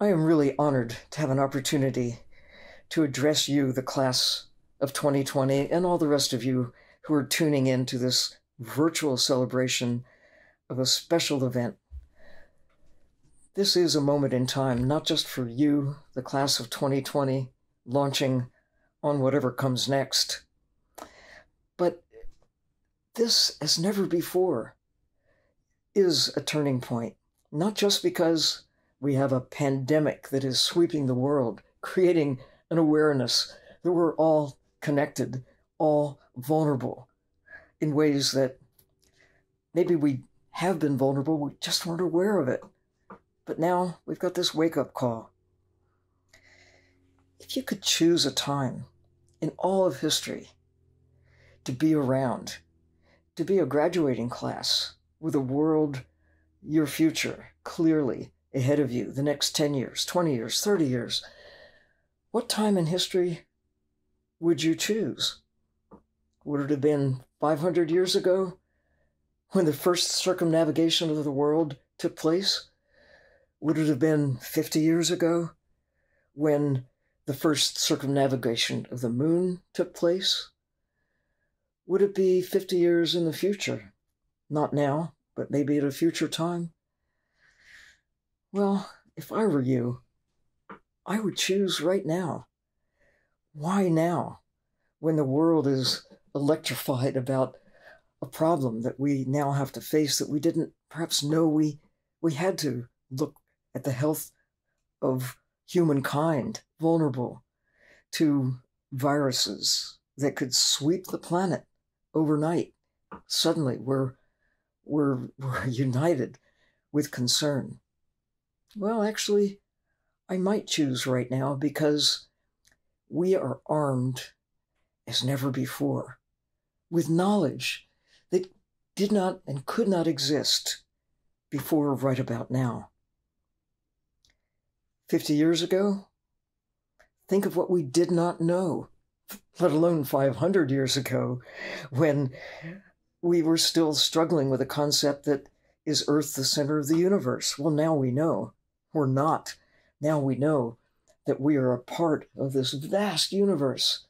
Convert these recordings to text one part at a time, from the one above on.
I am really honored to have an opportunity to address you, the class of 2020, and all the rest of you who are tuning in to this virtual celebration of a special event. This is a moment in time, not just for you, the class of 2020, launching on whatever comes next, but this, as never before, is a turning point, not just because we have a pandemic that is sweeping the world, creating an awareness that we're all connected, all vulnerable in ways that maybe we have been vulnerable, we just weren't aware of it. But now we've got this wake-up call. If you could choose a time in all of history to be around, to be a graduating class with a world, your future, clearly ahead of you, the next 10 years, 20 years, 30 years, what time in history would you choose? Would it have been 500 years ago when the first circumnavigation of the world took place? Would it have been 50 years ago when the first circumnavigation of the moon took place? Would it be 50 years in the future? Not now, but maybe at a future time? Well, if I were you, I would choose right now. Why now, when the world is electrified about a problem that we now have to face that we didn't perhaps know we had to look at the health of humankind, vulnerable to viruses that could sweep the planet overnight? Suddenly, we're united with concern. Well, actually, I might choose right now because we are armed as never before with knowledge that did not and could not exist before right about now. 50 years ago, think of what we did not know, let alone 500 years ago, when we were still struggling with a concept that is Earth the center of the universe. Well, now we know we're not. Now we know that we are a part of this vast universe.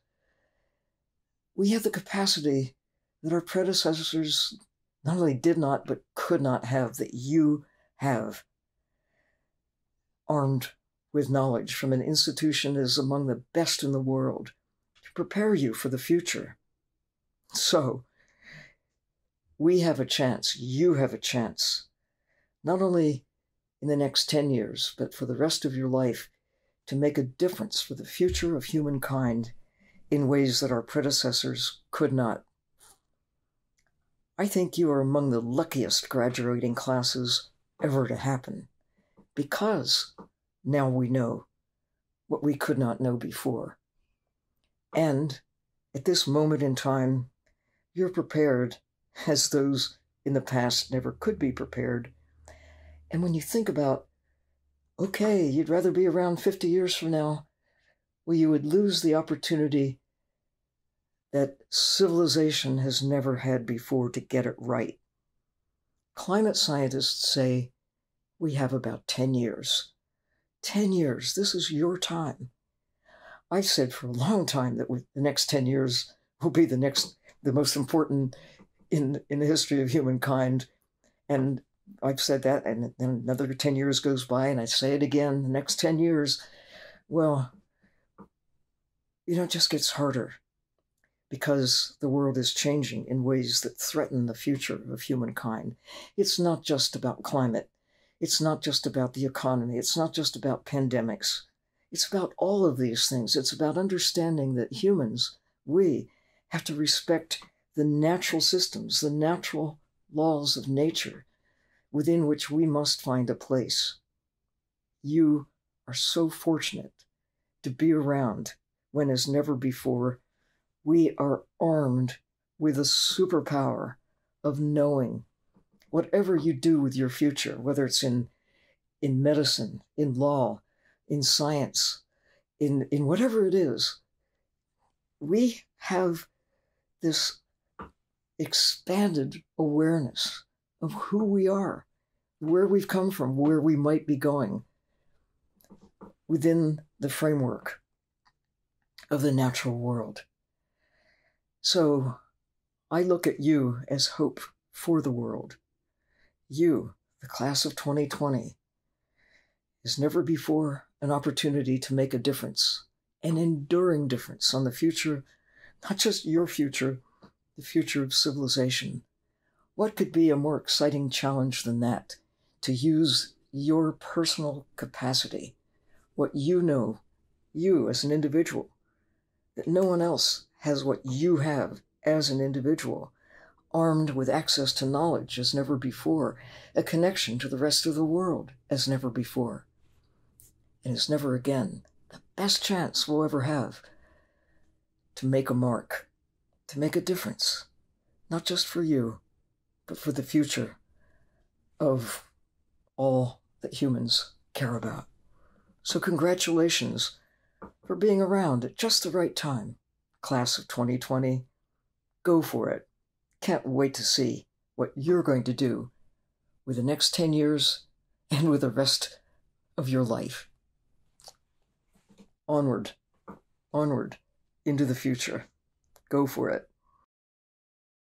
We have the capacity that our predecessors not only did not, but could not have, that you have, armed with knowledge from an institution that is among the best in the world to prepare you for the future. So, we have a chance, you have a chance, not only in the next 10 years, but for the rest of your life, to make a difference for the future of humankind in ways that our predecessors could not. I think you are among the luckiest graduating classes ever to happen, because now we know what we could not know before. And at this moment in time, you're prepared as those in the past never could be prepared. And when you think about, okay, you'd rather be around 50 years from now, well, you would lose the opportunity that civilization has never had before to get it right. Climate scientists say we have about 10 years. 10 years, this is your time. I've said for a long time that the next 10 years will be the most important in the history of humankind. And I've said that, and then another 10 years goes by, and I say it again, the next 10 years. Well, it just gets harder because the world is changing in ways that threaten the future of humankind. It's not just about climate. It's not just about the economy. It's not just about pandemics. It's about all of these things. It's about understanding that humans, we have to respect the natural systems, the natural laws of nature within which we must find a place. You are so fortunate to be around when, as never before, we are armed with a superpower of knowing whatever you do with your future, whether it's in medicine, in law, in science, in whatever it is, we have this expanded awareness of who we are, where we've come from, where we might be going. within the framework of the natural world. So I look at you as hope for the world. You, the class of 2020, is never before an opportunity to make a difference, an enduring difference on the future, not just your future, the future of civilization. What could be a more exciting challenge than that? To use your personal capacity, what you know, you as an individual, that no one else has what you have as an individual, armed with access to knowledge as never before, a connection to the rest of the world as never before. And as never again, the best chance we'll ever have to make a mark, to make a difference, not just for you, but for the future of all that humans care about. So congratulations for being around at just the right time. Class of 2020, go for it. Can't wait to see what you're going to do with the next 10 years and with the rest of your life. Onward, onward into the future. Go for it.